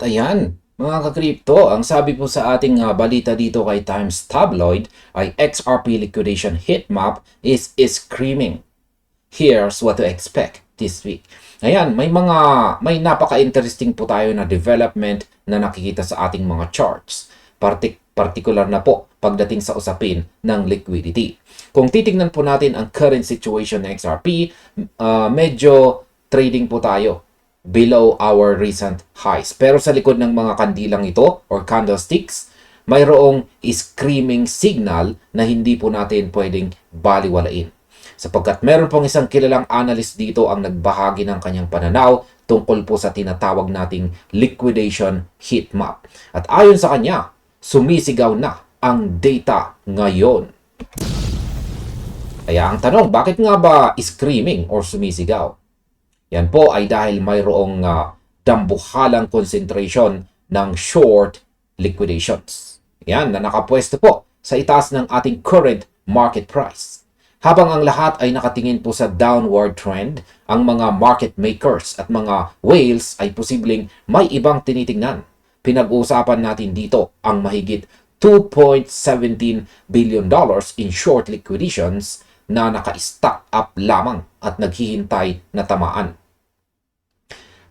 At ayan, mga ka-crypto, ang sabi po sa ating balita dito kay Times Tabloid ay XRP liquidation heat map is screaming. Here's what to expect this week. Ayan, may napaka-interesting po tayo na development na nakikita sa ating mga charts. Particular na po pagdating sa usapin ng liquidity. Kung titingnan po natin ang current situation ng XRP, medyo trading po tayo below our recent highs. Pero sa likod ng mga kandilang ito or candlesticks, mayroong screaming signal na hindi po natin pwedeng baliwalain. Sapagkat meron pong isang kilalang analyst dito ang nagbahagi ng kanyang pananaw tungkol po sa tinatawag nating liquidation heat map. At ayon sa kanya, sumisigaw na ang data ngayon. Kaya ang tanong, bakit nga ba screaming or sumisigaw? Yan po ay dahil mayroong dambuhalang concentration ng short liquidations. Yan, na nakapwesto po sa itaas ng ating current market price. Habang ang lahat ay nakatingin po sa downward trend, ang mga market makers at mga whales ay posibleng may ibang tinitingnan. Pinag-uusapan natin dito ang mahigit $2.17 billion in short liquidations na naka-stack up lamang at naghihintay na tamaan.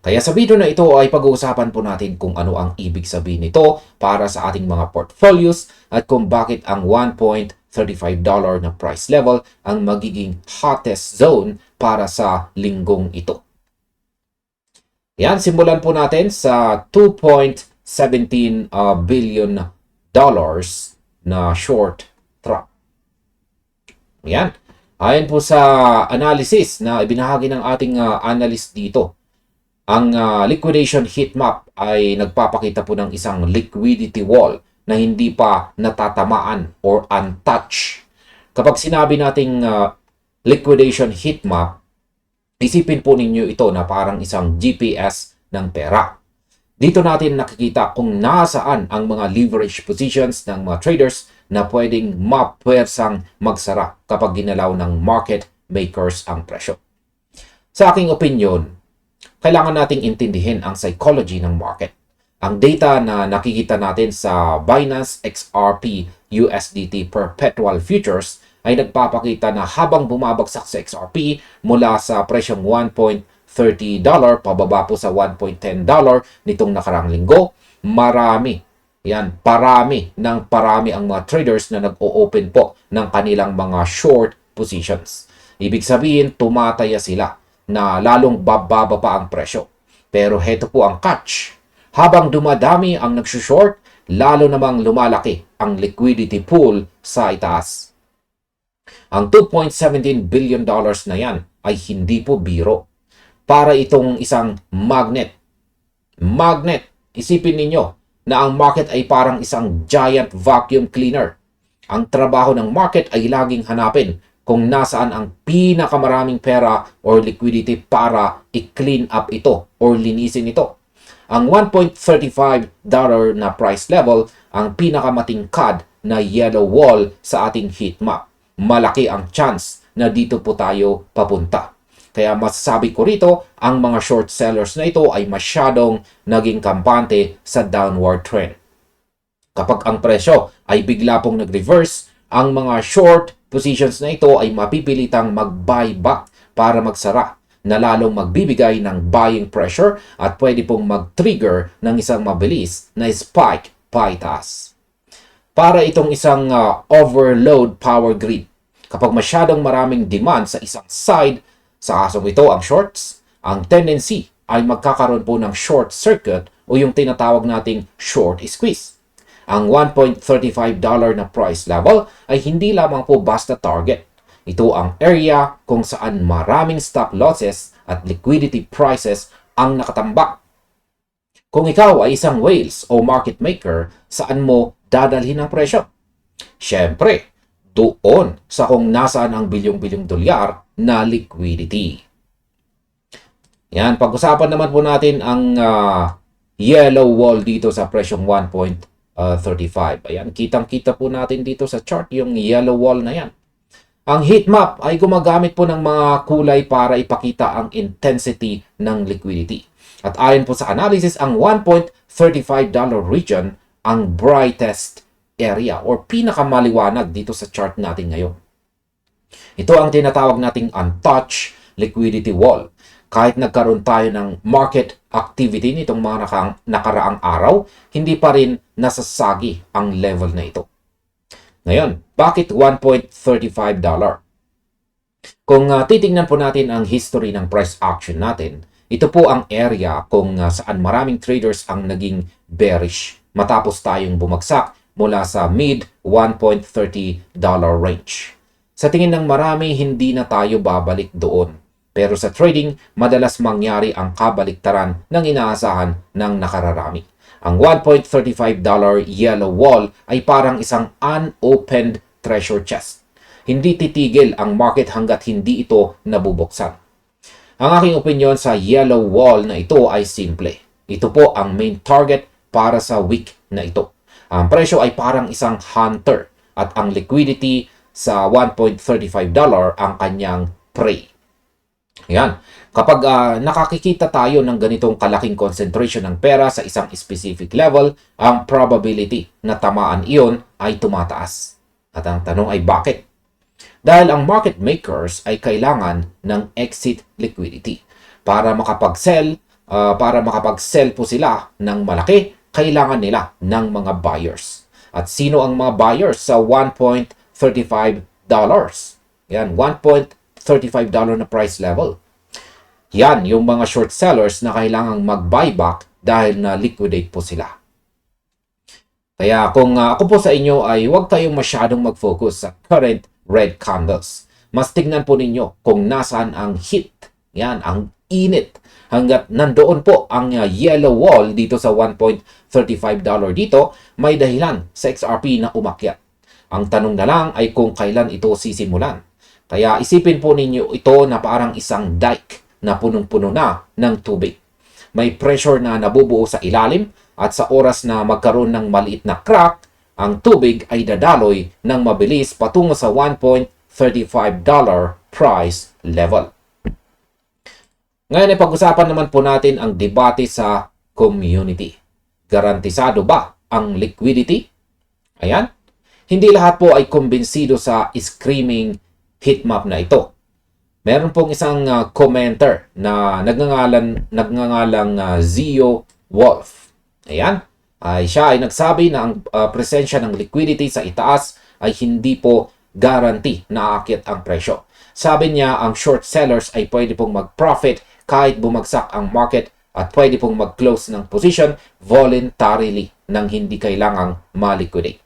Kaya sa video na ito ay pag-uusapan po natin kung ano ang ibig sabihin nito para sa ating mga portfolios at kung bakit ang $1.35 na price level ang magiging hottest zone para sa linggong ito. Yan, simulan po natin sa $2.17 billion na short trap. Yan. Ayon po sa analysis na ibinahagi ng ating analyst dito, ang liquidation heat map ay nagpapakita po ng isang liquidity wall na hindi pa natatamaan or untouched. Kapag sinabi nating liquidation heat map, isipin po ninyo ito na parang isang GPS ng pera. Dito natin nakikita kung nasaan ang mga leverage positions ng mga traders na pwedeng mapwersang magsara kapag ginalaw ng market makers ang presyo. Sa aking opinion, kailangan nating intindihin ang psychology ng market. Ang data na nakikita natin sa Binance XRP USDT Perpetual Futures ay nagpapakita na habang bumabagsak sa XRP mula sa presyong $1.30 pababa po sa $1.10 nitong nakarang linggo, parami ang mga traders na nag-o-open po ng kanilang mga short positions. Ibig sabihin, tumataya sila na lalong bababa pa ang presyo. Pero heto po ang catch. Habang dumadami ang nagsushort, lalo namang lumalaki ang liquidity pool sa itaas. Ang $2.17 billion na yan ay hindi po biro. Para itong isang magnet. Isipin ninyo na ang market ay parang isang giant vacuum cleaner. Ang trabaho ng market ay laging hanapin kung nasaan ang pinakamaraming pera or liquidity para i-clean up ito or linisin ito. Ang $1.35 na price level ang pinakamatingkad na yellow wall sa ating heat map. Malaki ang chance na dito po tayo papunta. Kaya masasabi ko rito, ang mga short sellers na ito ay masyadong naging kampante sa downward trend. Kapag ang presyo ay bigla pong nag-reverse, ang mga short positions na ito ay mapipilitang mag-buy back para magsara na lalong magbibigay ng buying pressure at pwede pong mag-trigger ng isang mabilis na spike paitaas. Para itong isang overload power grid. Kapag masyadong maraming demand sa isang side, sa kasong ito ang shorts, ang tendency ay magkakaroon po ng short circuit o yung tinatawag nating short squeeze. Ang $1.35 na price level ay hindi lamang po basta target. Ito ang area kung saan maraming stop losses at liquidity prices ang nakatambak. Kung ikaw ay isang whales o market maker, saan mo dadalhin ang presyo? Siyempre, doon sa kung nasaan ang bilyong-bilyong dolyar na liquidity. Yan, pag-usapan naman po natin ang yellow wall dito sa presyong 1.35. Ayan, kitang-kita po natin dito sa chart yung yellow wall na yan. Ang heat map ay gumagamit po ng mga kulay para ipakita ang intensity ng liquidity. At ayon po sa analysis, ang $1.35 region ang brightest area or pinakamaliwanag dito sa chart natin ngayon. Ito ang tinatawag nating untouched liquidity wall. Kahit nagkaroon tayo ng market activity nitong mga nakaraang araw, hindi pa rin nasasagi ang level na ito. Ngayon, bakit $1.35? Kung titingnan po natin ang history ng price action natin, ito po ang area kung saan maraming traders ang naging bearish matapos tayong bumagsak mula sa mid $1.30 range. Sa tingin ng marami, hindi na tayo babalik doon. Pero sa trading, madalas mangyari ang kabaliktaran ng inaasahan ng nakararami. Ang $1.35 yellow wall ay parang isang unopened treasure chest. Hindi titigil ang market hanggat hindi ito nabubuksan. Ang aking opinion sa yellow wall na ito ay simple. Ito po ang main target para sa week na ito. Ang presyo ay parang isang hunter at ang liquidity sa $1.35 ang kanyang prey. Yan. Kapag nakakikita tayo ng ganitong kalaking concentration ng pera sa isang specific level, ang probability na tamaan iyon ay tumataas. At ang tanong ay bakit? Dahil ang market makers ay kailangan ng exit liquidity. Para makapag-sell po sila ng malaki, kailangan nila ng mga buyers. At sino ang mga buyers sa $1.35? Yan, $1.35 na price level. Yan, yung mga short sellers na kailangang mag-buyback dahil na liquidate po sila. Kaya kung ako po sa inyo ay huwag kayong masyadong mag-focus sa current red candles. Mas tignan po ninyo kung nasaan ang heat. Yan, ang init. Hanggat nandoon po ang yellow wall dito sa $1.35 dito, may dahilan sa XRP na umakyat. Ang tanong na lang ay kung kailan ito sisimulan. Kaya isipin po ninyo ito na parang isang dike na punong-puno na ng tubig. May pressure na nabubuo sa ilalim at sa oras na magkaroon ng maliit na crack, ang tubig ay dadaloy ng mabilis patungo sa $1.35 price level. Ngayon ay pag-usapan naman po natin ang debate sa community. Garantisado ba ang liquidity? Ayan. Hindi lahat po ay kumbinsido sa screaming heatmap na ito. Meron pong isang commenter na nagngangalang Zio Wolf. Ayan. Siya ay nagsabi na ang presensya ng liquidity sa itaas ay hindi po guarantee na aakyat ang presyo. Sabi niya ang short sellers ay pwede pong mag-profit kahit bumagsak ang market at pwede pong mag-close ng position voluntarily nang hindi kailangang ma-liquidate.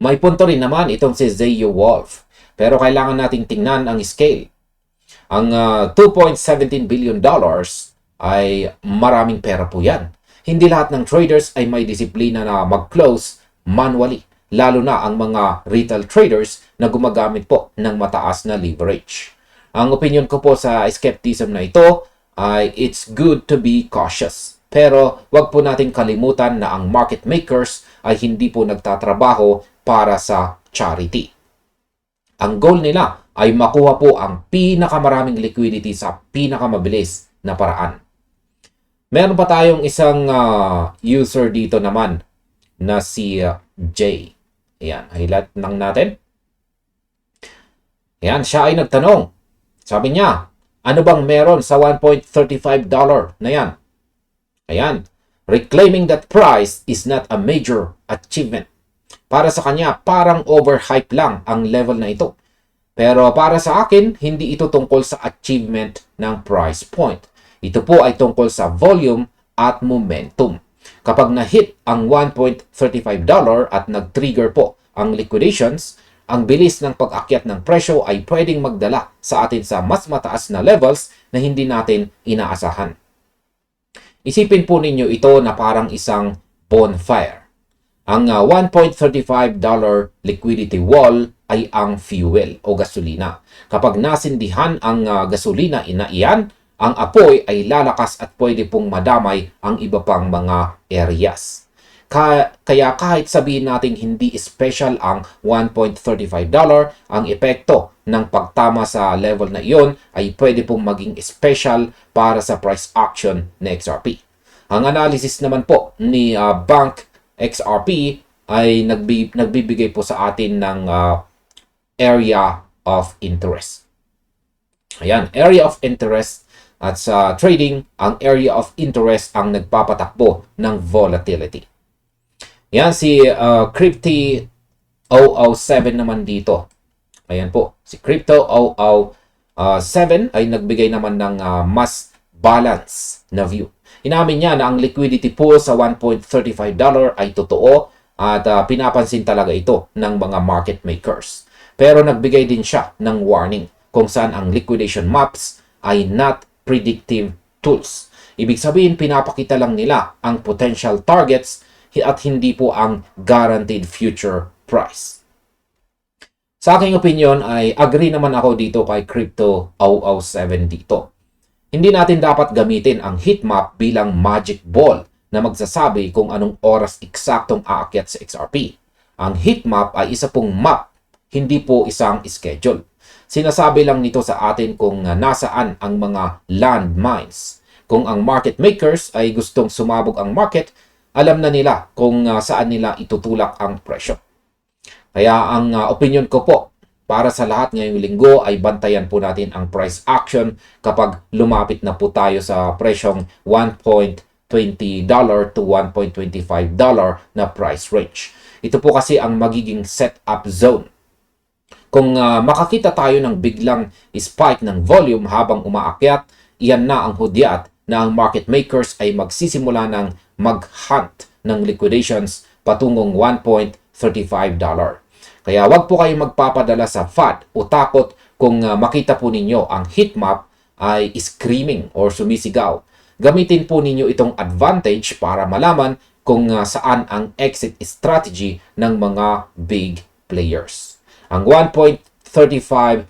May punto rin naman itong si Zio Wolf. Pero kailangan nating tingnan ang scale. Ang $2.17 billion ay maraming pera po yan. Hindi lahat ng traders ay may disiplina na mag-close manually. Lalo na ang mga retail traders na gumagamit po ng mataas na leverage. Ang opinion ko po sa skepticism na ito ay it's good to be cautious. Pero wag po natin kalimutan na ang market makers ay hindi po nagtatrabaho para sa charity. Ang goal nila ay makuha po ang pinakamaraming liquidity sa pinakamabilis na paraan. Meron pa tayong isang user dito naman na si Jay. Ayan, highlight lang natin. Ayan, siya ay nagtanong. Sabi niya, ano bang meron sa $1.35 na yan? Ayan, reclaiming that price is not a major achievement. Para sa kanya, parang overhype lang ang level na ito. Pero para sa akin, hindi ito tungkol sa achievement ng price point. Ito po ay tungkol sa volume at momentum. Kapag na-hit ang $1.35 at nag-trigger po ang liquidations, ang bilis ng pag-akyat ng presyo ay pwedeng magdala sa atin sa mas mataas na levels na hindi natin inaasahan. Isipin po ninyo ito na parang isang bonfire. Ang $1.35 liquidity wall ay ang fuel o gasolina. Kapag nasindihan ang gasolina na iyan, ang apoy ay lalakas at pwede pong madamay ang iba pang mga areas. Kaya kahit sabihin natin hindi special ang $1.35, ang epekto ng pagtama sa level na iyon ay pwede pong maging special para sa price action ni XRP. Ang analysis naman po ni Bank XRP ay nagbibigay po sa atin ng area of interest. Ayan, area of interest. At sa trading, ang area of interest ang nagpapatakbo ng volatility. Yan, si Crypto 007 naman dito. Ayan po, si Crypto 007 ay nagbigay naman ng mas balance na view. Inamin niya na ang liquidity pool sa $1.35 ay totoo at pinapansin talaga ito ng mga market makers. Pero nagbigay din siya ng warning kung saan ang liquidation maps ay not predictive tools. Ibig sabihin, pinapakita lang nila ang potential targets at hindi po ang guaranteed future price. Sa aking opinion ay agree naman ako dito kay Crypto 007 dito. Hindi natin dapat gamitin ang heat map bilang magic ball na magsasabi kung anong oras eksaktong aakyat sa XRP. Ang heat map ay isa pong map, hindi po isang schedule. Sinasabi lang nito sa atin kung nasaan ang mga landmines. Kung ang market makers ay gustong sumabog ang market, alam na nila kung saan nila itutulak ang presyo. Kaya ang opinion ko po para sa lahat ngayong linggo ay bantayan po natin ang price action kapag lumapit na po tayo sa presyong $1.20 to $1.25 na price range. Ito po kasi ang magiging setup zone. Kung makakita tayo ng biglang spike ng volume habang umaakyat, iyan na ang hudyat na ang market makers ay magsisimula ng mag-hunt ng liquidations patungong $1.35. Kaya wag po kayong magpapadala sa FUD o takot kung makita po ninyo ang heat map ay screaming or sumisigaw. Gamitin po ninyo itong advantage para malaman kung saan ang exit strategy ng mga big players. Ang $1.35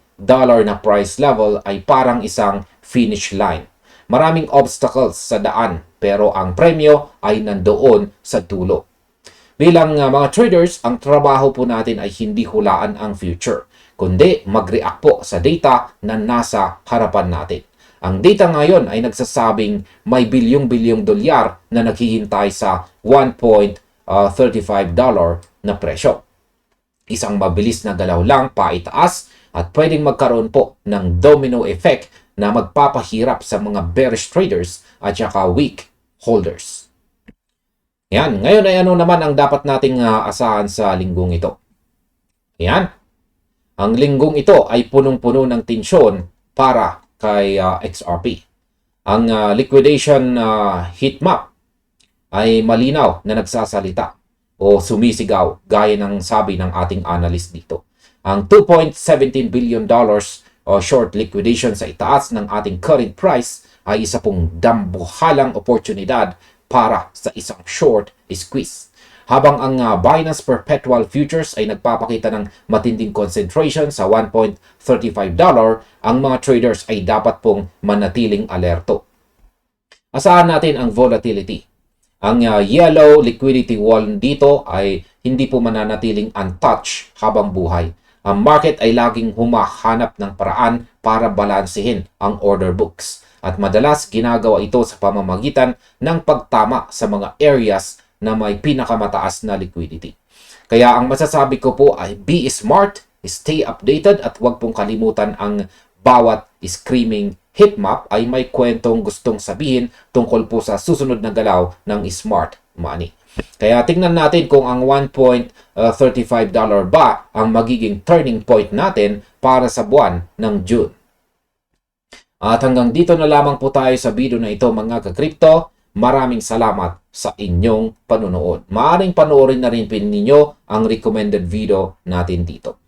na price level ay parang isang finish line. Maraming obstacles sa daan pero ang premyo ay nandoon sa dulo. Bilang mga traders, ang trabaho po natin ay hindi hulaan ang future, kundi mag-react po sa data na nasa harapan natin. Ang data ngayon ay nagsasabing may bilyong-bilyong dolyar na naghihintay sa $1.35 na presyo. Isang mabilis na galaw lang paitaas at pwedeng magkaroon po ng domino effect na magpapahirap sa mga bearish traders at saka weak holders. Yan, ngayon ay ano naman ang dapat nating asahan sa linggong ito? Yan, ang linggong ito ay punong-puno ng tensyon para kay XRP. Ang liquidation heat map ay malinaw na nagsasalita o sumisigaw gaya ng sabi ng ating analyst dito. Ang $2.17 billion o short liquidation sa itaas ng ating current price ay isa pong dambuhalang oportunidad para sa isang short squeeze. Habang ang Binance Perpetual Futures ay nagpapakita ng matinding concentration sa $1.35, ang mga traders ay dapat pong manatiling alerto. Asahan natin ang volatility. Ang yellow liquidity wall dito ay hindi po mananatiling untouched habang buhay. Ang market ay laging humahanap ng paraan para balansehin ang order books. At madalas ginagawa ito sa pamamagitan ng pagtama sa mga areas na may pinakamataas na liquidity. Kaya ang masasabi ko po ay be smart, stay updated at huwag pong kalimutan ang bawat screaming heatmap ay may kwentong gustong sabihin tungkol po sa susunod na galaw ng smart money. Kaya tingnan natin kung ang $1.35 ba ang magiging turning point natin para sa buwan ng June. At hanggang dito na lamang po tayo sa video na ito mga ka-crypto. Maraming salamat sa inyong panunood. Maaaring panoorin na rin ninyo ang recommended video natin dito.